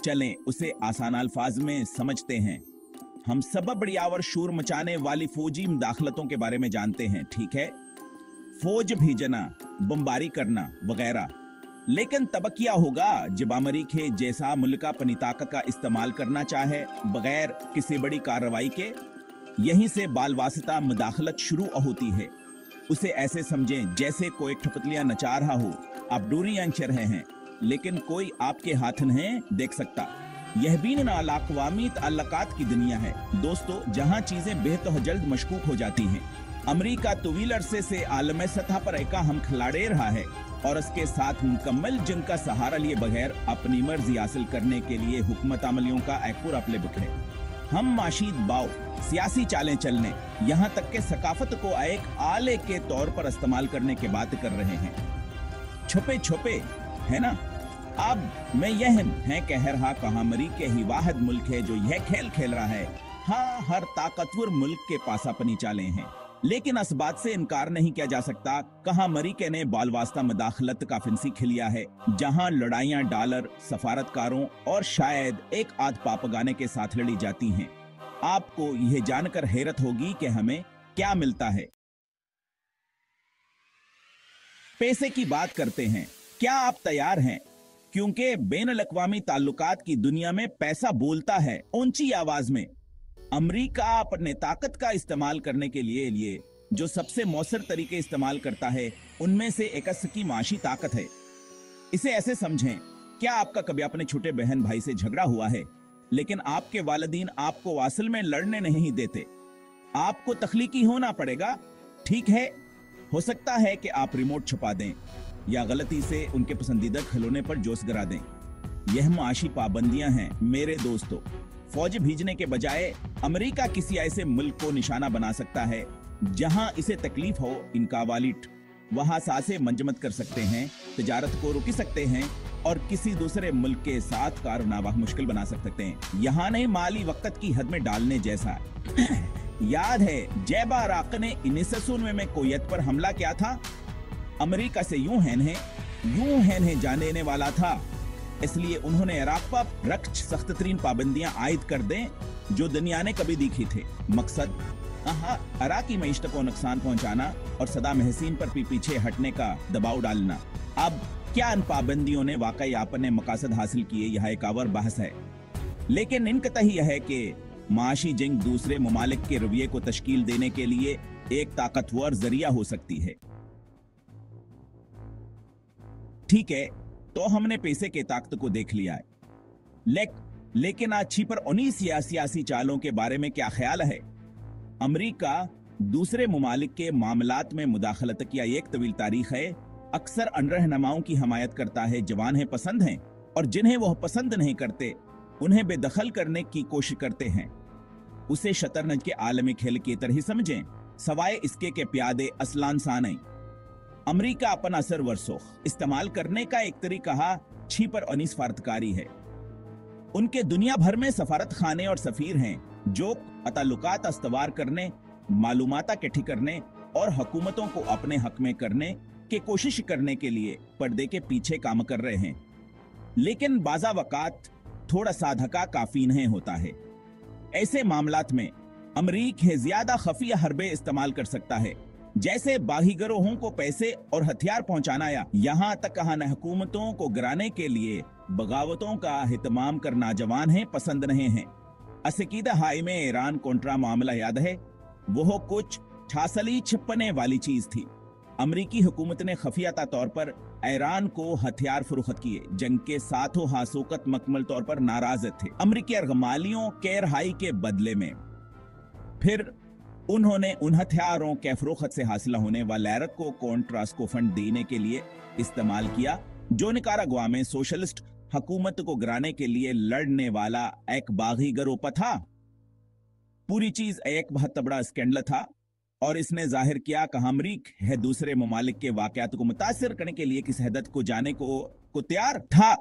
चलें उसे आसान अल्फाज में समझते हैं। हम सबब और शोर मचाने वाली फौजी मुदाखलतों के बारे में जानते हैं, ठीक है, फौज भेजना, बमबारी करना वगैरह। लेकिन तब क्या होगा जब अमेरिका जैसा मुल्क अपनी ताकत का इस्तेमाल करना चाहे बगैर किसी बड़ी कार्रवाई के? यहीं से बालवासिता मुदाखलत शुरू होती है। उसे ऐसे समझें जैसे कोई ठपतलियां नचा रहा हो, आप डोरी अंचर रहे हैं लेकिन कोई आपके हाथ नहीं देख सकता। यह भी नालाकवामी ताल्लुकात की दुनिया है दोस्तों, जहां चीजें बेहद जल्द मशकूक हो जाती हैं। अमेरिका तवील अरसे से आलमी सतह पर एक अहम खिलाड़ी रहा है और इसके साथ मुकम्मल जंग का सहारा लिए बगैर अपनी मर्जी हासिल करने के लिए हुकूमत अमलियों का एक पूरा प्लेबुक है। हम माशी दबाव, सियासी चालें चलने, यहाँ तक के सकाफत को एक आले के तौर पर इस्तेमाल करने की बात कर रहे हैं। छुपे छुपे है ना। अब मैं यह है कह रहा कहा अमेरिका ही वाहिद मुल्क है जो यह खेल खेल रहा है। हाँ, हर ताकतवर मुल्क के पास अपनी चालें हैं, लेकिन इस बात से इनकार नहीं किया जा सकता कहा अमेरिका ने बालवास्ता मुदाखलत का फिंसी खिलिया है, जहां लड़ाइयां डॉलर, सफारतकारों और शायद एक आध पापगाने के साथ लड़ी जाती हैं। आपको यह जानकर हैरत होगी कि हमें क्या मिलता है। पैसे की बात करते हैं, क्या आप तैयार हैं? क्योंकि बैनुल-अक़वामी ताल्लुकात की दुनिया में पैसा बोलता है ऊंची आवाज में। अमेरिका अपने ताकत का इस्तेमाल करने के लिए जो सबसे मौसर तरीके इस्तेमाल करता है उनमें से एक की माशी ताकत है। इसे ऐसे समझें, क्या आपका कभी अपने छोटे बहन भाई से झगड़ा हुआ है लेकिन आपके वालिदीन आपको असल में लड़ने नहीं देते? आपको तख्लीकी होना पड़ेगा, ठीक है। हो सकता है कि आप रिमोट छुपा दें या गलती से उनके पसंदीदा खिलौने पर जोश गिरा दें। यह माशी पाबंदियां हैं मेरे दोस्तों। फौज भेजने के बजाय अमेरिका किसी ऐसे मुल्क को निशाना बना सकता है जहां इसे तकलीफ हो इनका वालिट, वहां सांसें मंजमत कर सकते हैं, तिजारत को रोक सकते हैं और किसी दूसरे मुल्क के साथ कारनामा मुश्किल बना सकते हैं। यहाँ नहीं माली वक्त की हद में डालने जैसा। याद है जब इराक ने 1999 में कोयत पर हमला किया था, अमेरिका से यूं है जाने वाला था, इसलिए उन्होंने इराक पर रक्ष सख्त तरीन पाबंदियां आयद कर दें जो दुनिया ने कभी देखी थे। मकसद इराकी मईशत को नुकसान पहुंचाना और सदाम हुसैन पर पीछे हटने का दबाव डालना। अब क्या इन पाबंदियों ने वाकई अपने मकासद हासिल किए, यह एक और बहस है। लेकिन इनका यह है कि माशी जंग दूसरे ममालिक के रवैये को तश्कील देने के लिए एक ताकतवर जरिया हो सकती है। ठीक है, तो हमने पैसे के ताकत को देख लिया है, लेकिन आज छिपर उन्हीं सियासी चालों के बारे में क्या ख्याल है? अमेरिका दूसरे ममालिक के मामलात में मुदाखलत की एक तवील तारीख है। अक्सर अनरहनुमाओं की हमायत करता है, जवान है, पसंद हैं, और जिन्हें वह पसंद नहीं करते उन्हें बेदखल करने की कोशिश करते हैं। उसे शतरंज के आलमी खेल की तरह समझें, सवाए इसके के प्यादे असलान सा नहीं। अमेरिका अपन असर वर्सोख इस्तेमाल करने का एक तरीका छिपर अनीस फारतकारी है। उनके दुनिया भर में सफारत खाने और सफीर हैं जो ताल्लुकात अस्तवार करने, मालूमात इकट्ठी करने और हुकूमतों को अपने हक में करने की कोशिश करने के लिए पर्दे के पीछे काम कर रहे हैं। लेकिन बाज़ा वक़ात थोड़ा सा धक्का काफी नहीं होता है। ऐसे मामलात में अमेरिका ज्यादा खफिया हरबे इस्तेमाल कर सकता है, जैसे बागी गिरोहों को पैसे और हथियार पहुंचाना या यहाँ तक हुकूमतों को गिराने के लिए बगावतों का एहतमाम करना जवान है, पसंद नहीं है। असकीदा हाई में ईरान कोंट्रा मामला याद है, वो कुछ छासली छिपने वाली चीज थी। अमरीकी हुकूमत ने खफियाता तौर पर ईरान को हथियार फरोख्त किए, जंग के साथों हासोकत मकमल तौर पर नाराज थे अमरीकी अरगमालियों के रहाई के बदले में। फिर उन्होंने उन हथियारों के फरोख्त से हासिल होने वाले रक को कॉन्ट्रास को फंड देने के लिए इस्तेमाल किया, जो निकारागुआ में सोशलिस्ट हुकूमत को गिराने के लिए लड़ने वाला एक बागी गिरोह था। पूरी चीज एक बहुत बड़ा स्कैंडल था और इसने जाहिर किया कि अमरीका है दूसरे ममालिक के वाकयात को मुतासिर करने के लिए किस हद को जाने को तैयार था।